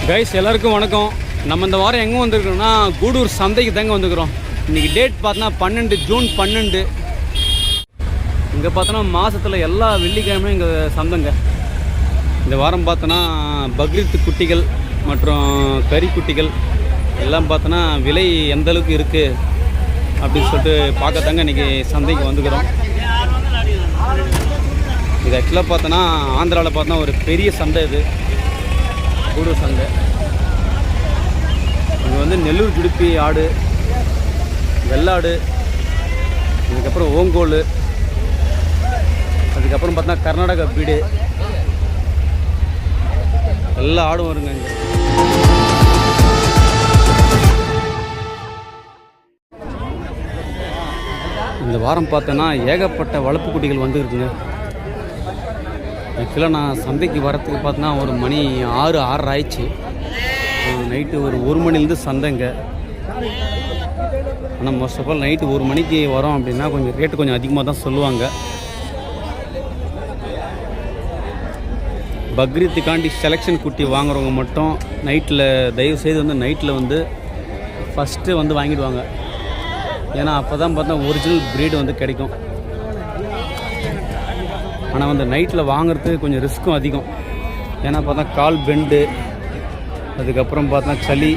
Guys எல்லாருக்கும் வணக்கம். நம்ம இந்த வாரம் எங்கே வந்திருக்கோம்னா கூடூர் சந்தைக்கு தாங்க வந்துக்கிறோம். இன்றைக்கி டேட் பார்த்தோன்னா 12 ஜூன் 12. இங்கே பார்த்தோன்னா மாதத்தில் எல்லா வெள்ளிக்கிழமையும் இங்கே சந்தைங்க. இந்த வாரம் பார்த்தோன்னா பக்ரீத் குட்டிகள் மற்றும் கறி குட்டிகள் எல்லாம் பார்த்தோன்னா விலை எந்த அளவுக்கு இருக்குது அப்படின்னு சொல்லிட்டு பார்க்கத்தாங்க இன்றைக்கி சந்தைக்கு வந்துக்கிறோம். இது ஆக்சுவலாக பார்த்தோன்னா ஆந்திராவில் பார்த்தோன்னா ஒரு பெரிய சந்தை, இது கூடூர் சந்தை. இது வந்து நெல்லூர் ஜுடிப்பி ஆடு, வெள்ளாடு, இதுக்கப்புறம் ஓங்கோல், அதுக்கப்புறம் பார்த்தா கர்நாடகா பீடு, எல்லா ஆடும் வருங்க இங்கே. இந்த வாரம் பார்த்தோன்னா ஏகப்பட்ட வளர்ப்பு குட்டிகள் வந்துருக்குங்க. ஆக்சுவலாக நான் சந்தைக்கு வரத்துக்கு பார்த்தோன்னா ஒரு மணி 6-6:30 ஆயிடுச்சு. நைட்டு ஒரு 1 மணிலேருந்து சந்தைங்க. ஆனால் மோஸ்ட் ஆஃப் ஆல் நைட்டு 1 மணிக்கு வரோம் அப்படின்னா கொஞ்சம் ரேட்டு கொஞ்சம் அதிகமாக தான் சொல்லுவாங்க. பக்ரீத்துக்காண்டி செலெக்ஷன் குட்டி வாங்குறவங்க மட்டும் நைட்டில் தயவுசெய்து வந்து நைட்டில் வந்து ஃபஸ்ட்டு வந்து வாங்கிடுவாங்க. ஏன்னா அப்போ தான் பார்த்தா ஒரிஜினல் ப்ரீடு வந்து கிடைக்கும். ஆனால் வந்து நைட்டில் வாங்குறதுக்கு கொஞ்சம் ரிஸ்க்கும் அதிகம். ஏன்னா பார்த்தா கால் பெண்டு, அதுக்கப்புறம் பார்த்தா சளி,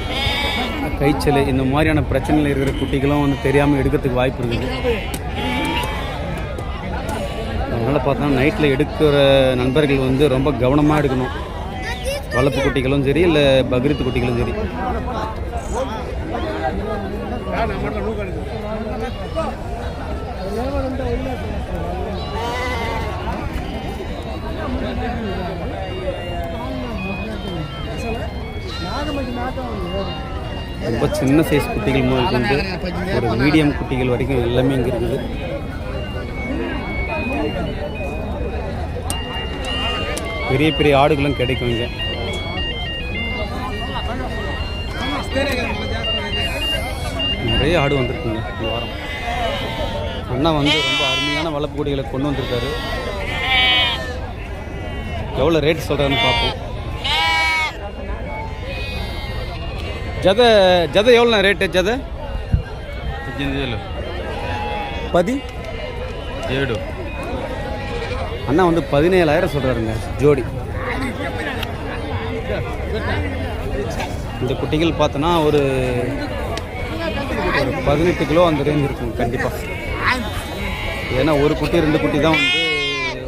கைச்சல், இந்த மாதிரியான பிரச்சனைகள் இருக்கிற குட்டிகளும் வந்து தெரியாமல் எடுக்கிறதுக்கு வாய்ப்பு இருக்குது. அதனால் பார்த்தா நைட்டில் எடுக்கிற நண்பர்கள் வந்து ரொம்ப கவனமாக எடுக்கணும். வளர்ப்பு குட்டிகளும் சரி, இல்லை பக்ரீத் குட்டிகளும் சரி. ரொம்ப சின்ன சைஸ் குட்டிகள் முதல் கொண்டு ஒரு மீடியம் குட்டிகள் வரைக்கும் எல்லாமே இங்கே இருக்குது. பெரிய பெரிய ஆடுகளும் கிடைக்கும் இங்கே. நிறைய ஆடு வந்திருக்குங்க இந்த வாரம். அண்ணா வந்து ரொம்ப அருமையான வளர்ப்பு குட்டிகளை கொண்டு வந்திருக்காரு. எவ்வளோ ரேட் சொல்கிறாருன்னு பார்ப்போம். ஜதை எவ்வளோண்ணா ரேட்டு? ஜதை 17. அண்ணா வந்து 17,000 சொல்கிறாருங்க ஜோடி. இந்த குட்டிகள் பார்த்தோன்னா ஒரு 18 கிலோ அந்த ரேஞ்ச் இருக்குங்க கண்டிப்பாக. ஏன்னா ஒரு குட்டி 2 குட்டி தான் வந்து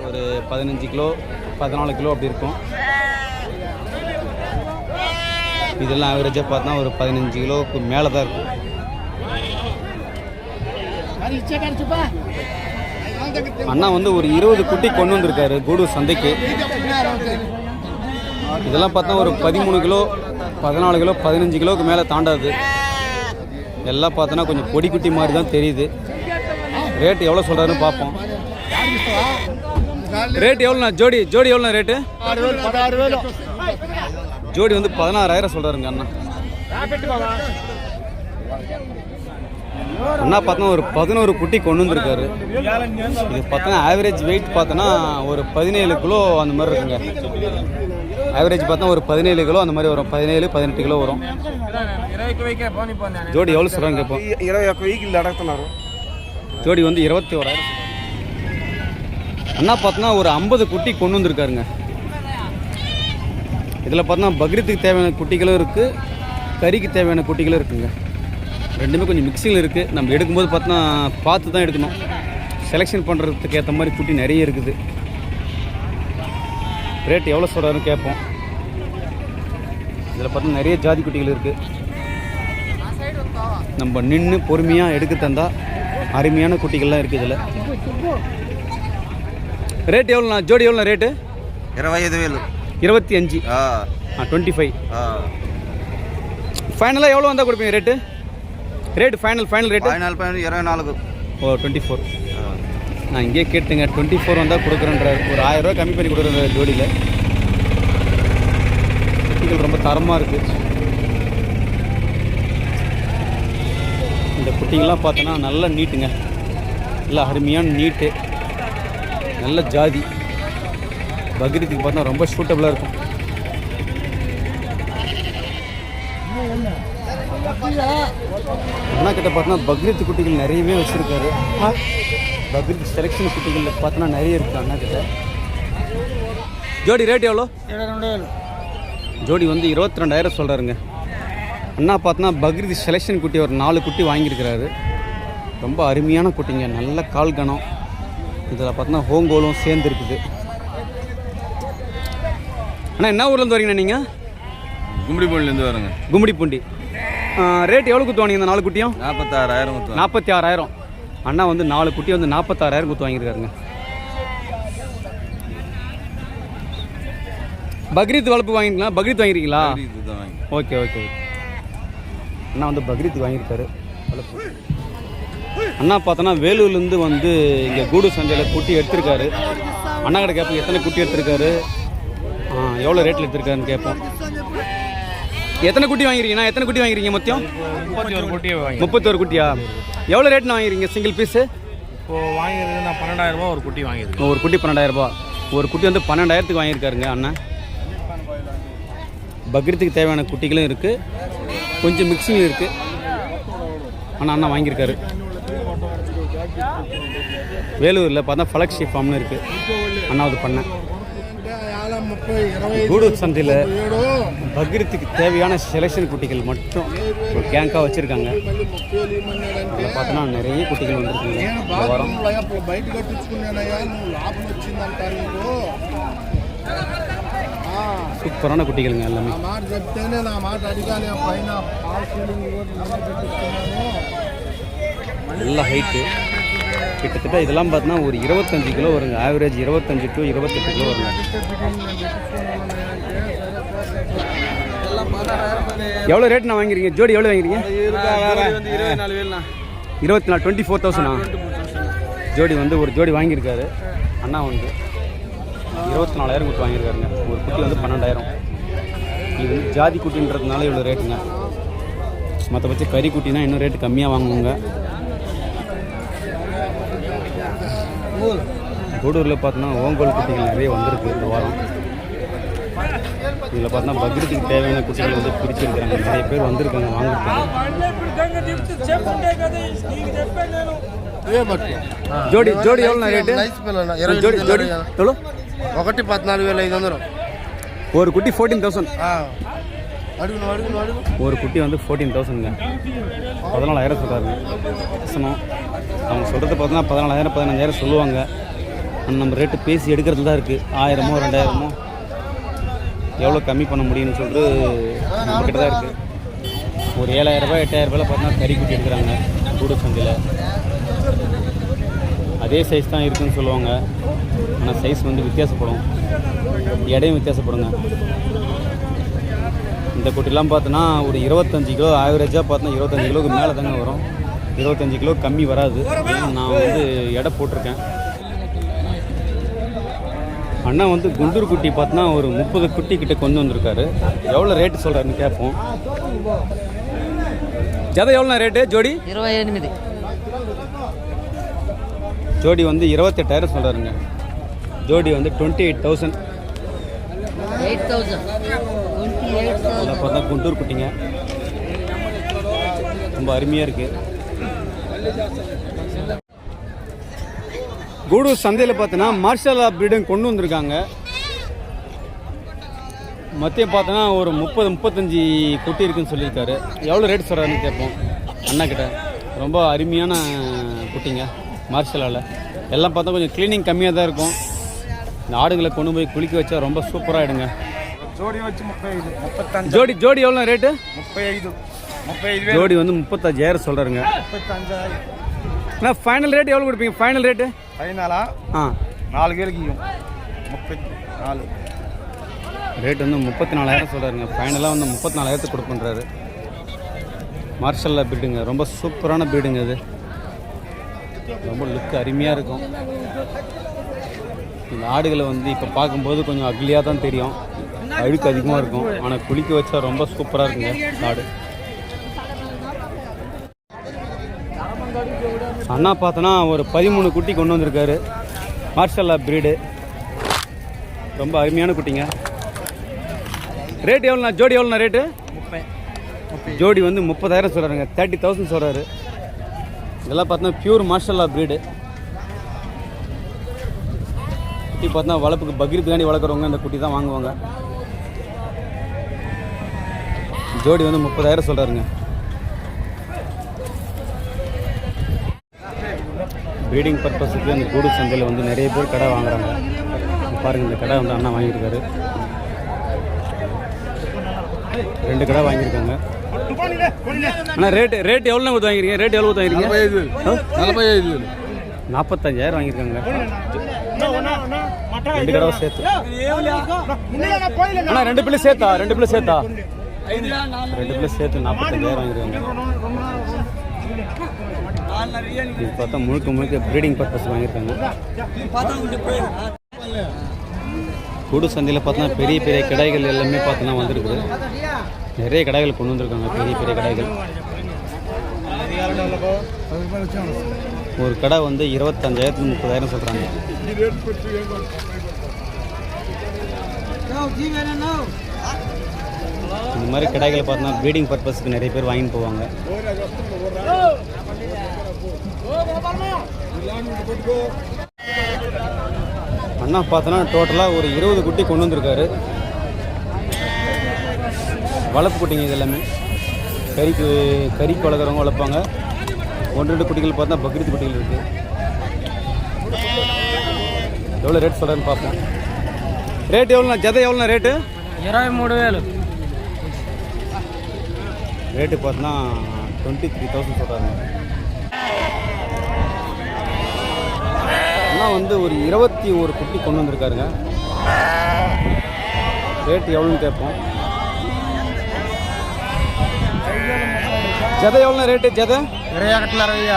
ஒரு 15 கிலோ 14 கிலோ அப்படி இருக்கும். இதெல்லாம் ஆவரேஜாக பார்த்தா ஒரு 15 கிலோவுக்கு மேலே தான் இருக்கும். அண்ணா வந்து ஒரு 20 குட்டி கொண்டு வந்திருக்காரு கூடூர் சந்தைக்கு. இதெல்லாம் பார்த்தா ஒரு 13 கிலோ 14 கிலோ 15 கிலோவுக்கு மேலே தாண்டாது. எல்லாம் பார்த்தோன்னா கொஞ்சம் பொடி குட்டி மாதிரி தான் தெரியுது. ரேட்டு எவ்வளோ சொல்கிறாருன்னு பார்ப்போம். ரேட் எவ்வளோண்ணா ஜோடி எவ்வளோண்ணா ரேட்டு? ஜோடி வந்து 16,000 சொல்கிறாருங்க அண்ணா. அண்ணா பார்த்தோன்னா ஒரு 11 குட்டி கொண்டு வந்திருக்காரு. இது பார்த்தோன்னா ஆவரேஜ் வெயிட் பார்த்தோன்னா ஒரு 17 கிலோ அந்த மாதிரி இருக்குங்க. ஆவரேஜ் பார்த்தா ஒரு 17 கிலோ அந்த மாதிரி வரும். 17-18 கிலோ வரும். ஜோடி எவ்வளோ சொல்கிறாங்க இப்போ? 21 ஜோடி வந்து 21,000. அண்ணா பார்த்தோன்னா ஒரு 50 குட்டி கொண்டு வந்திருக்காருங்க. இதில் பார்த்தோன்னா பக்ரீத்துக்கு தேவையான குட்டிகளும் இருக்குது, கறிக்கு தேவையான குட்டிகளும் இருக்குங்க. ரெண்டுமே கொஞ்சம் மிக்சிங்கில் இருக்குது. நம்ம எடுக்கும்போது பார்த்தோன்னா பார்த்து தான் எடுக்கணும். செலெக்ஷன் பண்ணுறதுக்கு ஏற்ற மாதிரி குட்டி நிறைய இருக்குது. ரேட் எவ்வளோ சொல்கிறாருன்னு கேட்போம். இதில் பார்த்தா நிறைய ஜாதி குட்டிகள் இருக்குது. நம்ம நின்று பொறுமையாக எடுக்க தந்தால் அருமையான குட்டிகள்லாம் இருக்குது இதில். ரேட் எவ்வளோண்ணா ஜோடி? எவ்வளோண்ணா ரேட்டு? 25,000. 25. 25. ஃபைனலாக எவ்வளோ வந்தால் கொடுப்பீங்க ரேட்டு? Final rate? 24. ஓ 24. நான் இங்கே கேட்டுங்க 24 வந்தால் கொடுக்குறேன்றாரு. ஒரு 1000 ரூபா கம்மி பண்ணி கொடுக்குறேன் ஜோடியில். குட்டிகள் ரொம்ப தரமாக இருக்குது. இந்த குட்டிங்கெல்லாம் பார்த்தோன்னா நல்ல நீட்டுங்க, நல்ல அருமையான நீட்டு, நல்ல ஜாதி. பக்ரீத்துக்கு பார்த்தா ரொம்ப சூட்டபுளாக இருக்கும். அண்ணா கிட்ட பார்த்தோன்னா பக்ரீத் குட்டிகள் நிறையவே வச்சுருக்காரு. பக்ரீத் செலெக்ஷன் குட்டிகள் பார்த்தோன்னா நிறைய இருக்குது அண்ணா கிட்ட. ஜோடி ரேட் எவ்வளோ? ஜோடி வந்து 22,000 சொல்கிறாருங்க. அண்ணா பார்த்தோன்னா பக்ரீத் செலெக்ஷன் குட்டி ஒரு 4 குட்டி வாங்கியிருக்கிறாரு. ரொம்ப அருமையான குட்டிங்க, நல்ல கால் கணம். இதில் பார்த்தோன்னா ஹோங்கோலும் சேர்ந்து இருக்குது. அண்ணா என்ன ஊர்லேருந்து வரீங்கண்ணா நீங்கள்? கும்மிடிப்பூண்டிலேருந்து வரேங்க. கும்மிடிப்பூண்டி. ரேட் எவ்வளோ குத்துவாங்க இந்த 4 குட்டியும்? 46,000. 46,000. அண்ணா வந்து 4 குட்டி வந்து 46,000 குத்து வாங்கியிருக்காருங்க. பக்ரீத் வளர்ப்பு வாங்கிக்கலாம். பக்ரீத் வாங்கிருக்கீங்களா? Okay okay. அண்ணா வந்து பக்ரீத் வாங்கியிருக்காரு வளர்ப்பு. அண்ணா பார்த்தோன்னா வேலூர்லேருந்து வந்து இங்கே கூடு சந்தையில் குட்டி எடுத்திருக்காரு. அண்ணா கடை கேட்போம் எத்தனை குட்டி எடுத்திருக்காரு, எவ்வளோ ரேட்டில் எடுத்திருக்காருன்னு கேட்போம். எத்தனை குட்டி வாங்கிருக்கீங்கண்ணா? எத்தனை குட்டி வாங்கிருக்கீங்க மொத்தம்? 31 குட்டியா? எவ்வளோ ரேட்னா வாங்கிருக்கீங்க சிங்கிள் பீஸு? இப்போது வாங்கியிருக்கேன் நான் 12,000 ஒரு குட்டி வாங்கியிருக்கேன். ஒரு குட்டி 12,000. ஒரு குட்டி வந்து 12,000 வாங்கியிருக்காருங்க அண்ணா. பக்ரீத்துக்கு தேவையான குட்டிகளும் இருக்குது, கொஞ்சம் மிக்சிங் இருக்குது. ஆனால் அண்ணா வாங்கியிருக்காரு. வேலூரில் பார்த்தா ஃப்ளக்ஷி ஃபார்ம்னு இருக்குது. அண்ணாவது பண்ணேன். கூடூர் சந்தையில் பக்ரீத்துக்கு தேவையான செலெக்ஷன் குட்டிகள் மட்டும் ஒரு கேங்காக வச்சுருக்காங்க. இதில் பார்த்தோன்னா நிறைய குட்டிகள் வந்துருக்குங்க இந்த வாரம். சூப்பரான குட்டிகளுங்க எல்லாமே. நல்ல ஹைட்டு. கிட்டத்தட்ட இதெல்லாம் பார்த்தோன்னா ஒரு 25 கிலோ வருங்க. ஆவரேஜ் 25 to 28 கிலோ வருங்க. எவ்வளோ ரேட் நான் வாங்கிருக்கீங்க? ஜோடி எவ்வளோ வாங்கிருக்கீங்க? 24,000. ஜோடி வந்து ஒரு ஜோடி வாங்கியிருக்காரு அண்ணா வந்து 24,000 குட்டி வாங்கியிருக்காருங்க. ஒரு குட்டி வந்து 12,000. இது வந்து ஜாதி குட்டின்றதுனால இவ்வளோ ரேட்டுங்க. மற்றபட்ச கறி குட்டினா இன்னும் ரேட்டு கம்மியாக வாங்குவாங்க. கூடூரில் பார்த்தோன்னா ஓங்கோல் குட்டிகள் நிறைய வந்திருக்கு இந்த வாரம். இதில் பார்த்தோன்னா பக்ரீத்துக்கு தேவையான குட்டிகள் வந்து பிரிச்சிருக்கிறாங்க. நிறைய பேர் வந்திருக்காங்க வாங்குறதுக்கு. ஜோடி ஜோடி எவ்வளோ ரேட்டு? ஜோடி ஜோடி எவ்வளோ? 14,500. ஒரு குட்டி 14,000. ஒரு குட்டி வந்து 14,000ங்க. 14,000 சொல்கிறாருங்க. அவங்க சொல்கிறது பார்த்தோன்னா 14,000 15,000 சொல்லுவாங்க. ஆனால் நம்ம ரேட்டு பேசி எடுக்கிறது தான் இருக்குது. 1000மோ 2,000மோ எவ்வளோ கம்மி பண்ண முடியும்னு சொல்லிட்டு நம்மக்கிட்ட தான் இருக்குது. ஒரு 7,000 ரூபாய் 8,000 ரூபாயில் பார்த்தோன்னா கறி குட்டி எடுக்கிறாங்க கூடூர் சந்தையில். அதே சைஸ் தான் இருக்குதுன்னு சொல்லுவாங்க. ஆனால் சைஸ் வந்து வித்தியாசப்படும், எடையும் வித்தியாசப்படுங்க. இந்த குட்டிலாம் பார்த்தோன்னா ஒரு 25 கிலோ ஆவரேஜாக பார்த்தோன்னா 25 கிலோவுக்கு மேலே தாங்க வரும். 25 கிலோ கம்மி வராது. நான் வந்து எடை போட்டிருக்கேன். அண்ணா வந்து குண்டூர் குட்டி பார்த்தோன்னா ஒரு 30 குட்டி கிட்ட கொண்டு வந்திருக்காரு. எவ்வளோ ரேட்டு சொல்கிறாருன்னு கேட்போம். ஜதை எவ்வளோண்ணா ரேட்டு? ஜோடி 28. ஜோடி வந்து 28,000 சொல்கிறாருங்க. ஜோடி வந்து 28,000. பார்த்தா குண்டூர் குட்டிங்க ரொம்ப அருமையாக இருக்குது. கூடூர் சந்தையில் பார்த்தோன்னா மார்ஷல் பிரீடும் கொண்டு வந்திருக்காங்க. மொத்தம் பார்த்தோன்னா ஒரு 30-35 குட்டி இருக்குன்னு சொல்லியிருக்காரு. எவ்வளோ ரேட் சொல்கிறாருன்னு கேட்போம் அண்ணா கிட்ட. ரொம்ப அருமையான குட்டிங்க மார்ஷலால். எல்லாம் பார்த்தா கொஞ்சம் க்ளீனிங் கம்மியாக தான் இருக்கும். இந்த ஆடுகளை கொண்டு போய் குளிக்க வச்சா ரொம்ப சூப்பராக ஆகிடுங்க. ஜோடி வச்சு 35. ஜோடி ஜோடி எவ்வளோ ரேட்டு? 35. ஜோடி வந்து 35,000 சொல்கிறாருங்க. 35,000. அண்ணா ஃபைனல் ரேட் எவ்வளோ கொடுப்பீங்க? ஃபைனல் ரேட்டு ஃபைனலா 4 பேருக்கு 34. ரேட் வந்து 34,000 சொல்கிறாருங்க. ஃபைனலாக வந்து 34,000 கொடுப்பேன்றாரு. மார்ஷலில் பீடுங்க, ரொம்ப சூப்பரான பீடுங்க. அது ரொம்ப லுக்கு அருமையாக இருக்கும். இந்த ஆடுகளை வந்து இப்போ பார்க்கும்போது கொஞ்சம் அக்லியாக தான் தெரியும், அழுக்கு அதிகமாக இருக்கும். ஆனால் குளிக்க வச்சா ரொம்ப சூப்பராக இருக்குங்க ஆடு. அண்ணா பார்த்தோன்னா ஒரு 13 குட்டி கொண்டு வந்திருக்காரு. மார்ஷல்லா பிரீடு, ரொம்ப அருமையான குட்டிங்க. ரேட் எவ்வளோண்ணா? ஜோடி எவ்வளோண்ணா ரேட்டு? ஜோடி வந்து 30,000 சொல்கிறாருங்க. 30,000 சொல்கிறாரு. இதெல்லாம் பார்த்தீங்கன்னா பியூர் மார்ஷல்லா ப்ரீடு. குட்டி பார்த்தீங்கன்னா வளர்ப்புக்கு பக்ரீத்துக்காண்டி வளர்க்குறவங்க இந்த குட்டி தான் வாங்குவாங்க. ஜோடி வந்து 30,000 சொல்கிறாருங்க. ப்ரீடிங் பர்பஸுக்கு இந்த கூடு சந்தையில் வந்து நிறைய பேர் கடை வாங்குறாங்க. பாருங்கள், இந்த கடை வந்து அண்ணா வாங்கியிருக்காரு. 2 கடை வாங்கியிருக்காங்க. அண்ணா ரேட் எவ்வளோ கொடுத்து வாங்கிருக்கீங்க? ரேட் எவ்வளோ கொடுத்து வாங்கிருக்கீங்க? 45,000 வாங்கியிருக்காங்க. 2 கடை சேர்த்து. அண்ணா 2 பிள்ளை சேர்த்தா 2 பிள்ளை சேர்த்து 45,000 வாங்கியிருக்காங்க. இது பார்த்தா முழுக்க ப்ரீடிங் பர்பஸ் வாங்கியிருக்காங்க. கூடு சந்தையில் பார்த்தோன்னா பெரிய பெரிய கடைகள் எல்லாமே பார்த்தோன்னா வந்திருக்குது. நிறைய கடைகள் கொண்டு வந்திருக்காங்க. பெரிய பெரிய கடைகள். ஒரு கடை வந்து 25,000 30,000 சொல்கிறாங்க. இந்த மாதிரி கடைகளை பார்த்தோன்னா ப்ரீடிங் பர்பஸ்க்கு நிறைய பேர் வாங்கிட்டு போவாங்க. அண்ணா பார்த்தோன்னா டோட்டலாக ஒரு 20 குட்டி கொண்டு வந்திருக்காரு. வளர்ப்பு குட்டிங்க இது எல்லாமே. கறிக்கு வளர்க்குறவங்க வளர்ப்பாங்க. 1-2 குட்டிகள் பார்த்தா பக்ரீத் குட்டிகள் இருக்குது. எவ்வளோ ரேட் சொல்கிறேன்னு பார்ப்போம். ரேட் எவ்வளோண்ணா? ஜதை எவ்வளோண்ணா ரேட்டு? 23,000. ரேட்டு பார்த்தோன்னா 23,000 சொல்கிறாங்க. ஆனால் வந்து ஒரு 21 குட்டி கொண்டு வந்திருக்காருங்க. ரேட்டு எவ்வளோன்னு கேட்போம். ஜதை எவ்வளோண்ணா ரேட்டு? ஜதை வந்து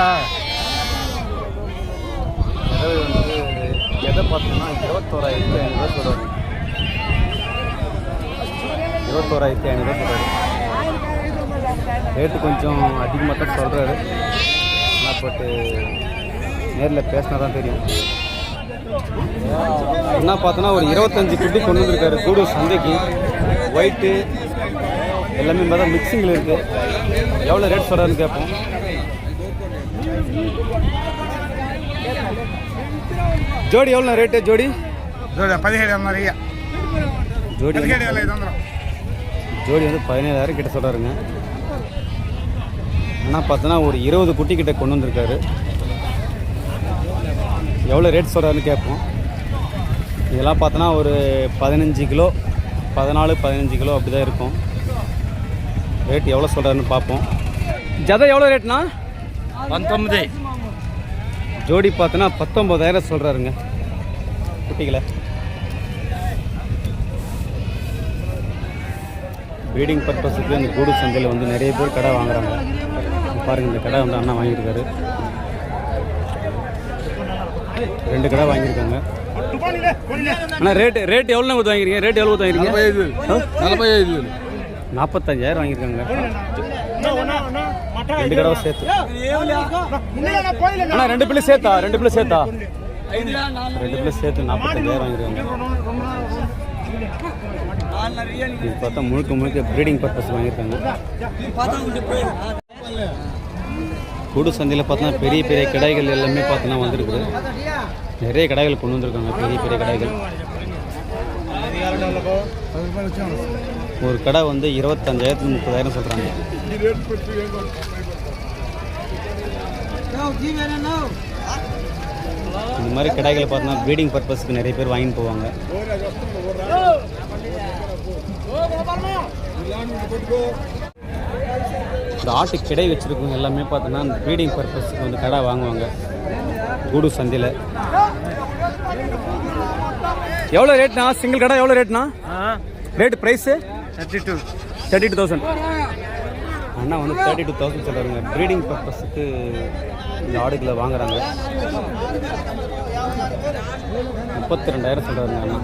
ஜதை பார்த்தோம்னா 21,500 சொல்கிறாரு. 21,500 சொல்கிறாரு. ரேட்டு கொஞ்சம் அதிகமாக தான் சொல்கிறாரு. ஆனால் பட்டு நேரில் பேசினா தான் தெரியும். என்ன பார்த்தோன்னா ஒரு 25 குட்டி கொண்டு வந்திருக்காரு கூடு சந்தைக்கு. ஒயிட்டு எல்லாமே பார்த்தா மிக்சிங்கில் இருக்குது. எவ்வளோ ரேட் சொல்கிறாருன்னு கேட்போம். ஜோடி எவ்வளோ ரேட்டு? ஜோடி 17,000. ஜோடி வந்து 17,000 கிட்ட சொல்கிறாருங்க. ஆனால் பார்த்தோன்னா ஒரு 20 குட்டி கிட்ட கொண்டு வந்திருக்காரு. எவ்வளோ ரேட் சொல்கிறாருன்னு கேட்போம். இதெல்லாம் பார்த்தோன்னா ஒரு 15 கிலோ 14-15 கிலோ அப்படி தான் இருக்கும். ரேட் எவ்வளோ சொல்கிறாருன்னு பார்ப்போம். ஜதை எவ்வளோ ரேட்னா? 19. ஜோடி பார்த்தோன்னா 19,000 சொல்கிறாருங்க குட்டிகளை. ப்ரீடிங் பர்பஸுக்கு இந்த கூடு சந்தையில் வந்து நிறைய பேர் கடை வாங்குறாங்க. பாருங்கள், இந்த கடை வந்து அண்ணா வாங்கியிருக்காரு. 2 கடை வாங்கியிருக்காங்க. அண்ணா ரேட் எவ்வளோ கொடுத்து வாங்கிருக்கீங்க? ரேட் எவ்வளோ கொடுத்து வாங்கிருக்கீங்க? 45,000 வாங்கியிருக்காங்க. 2 கடை சேர்த்து. அண்ணா 2 பிள்ளை சேர்த்தா 2 பிள்ளை சேர்த்து 45,000 வாங்கியிருக்காங்க. இது பார்த்தா முழுக்க ப்ரீடிங் பர்பஸ் வாங்கியிருக்காங்க. கூடு சந்தையில் பார்த்தோன்னா பெரிய பெரிய கடைகள் எல்லாமே பார்த்தோன்னா வந்திருக்குது. நிறைய கடைகள் கொண்டு வந்திருக்காங்க. பெரிய பெரிய கடைகள். ஒரு கடை வந்து 25,000 30,000 சொல்கிறாங்க. இந்த மாதிரி கடைகளை பார்த்தோன்னா ப்ரீடிங் பர்பஸ்க்கு நிறைய பேர் வாங்கிட்டு போவாங்க. இந்த ஆட்டு கிடை வச்சுருக்கவங்க எல்லாமே பார்த்தோன்னா அந்த ப்ரீடிங் பர்பஸ்க்கு வந்து கடை வாங்குவாங்க கூடு சந்தையில். எவ்வளோ ரேட்னா? சிங்கிள் கடை எவ்வளோ ரேட்னா? Rate price 32,000. அண்ணா வந்து 32,000 சொல்கிறாருங்க. ப்ரீடிங் பர்பஸுக்கு இந்த ஆடுகளை வாங்குறாங்க. 32,000 சொல்கிறாருங்க அண்ணா.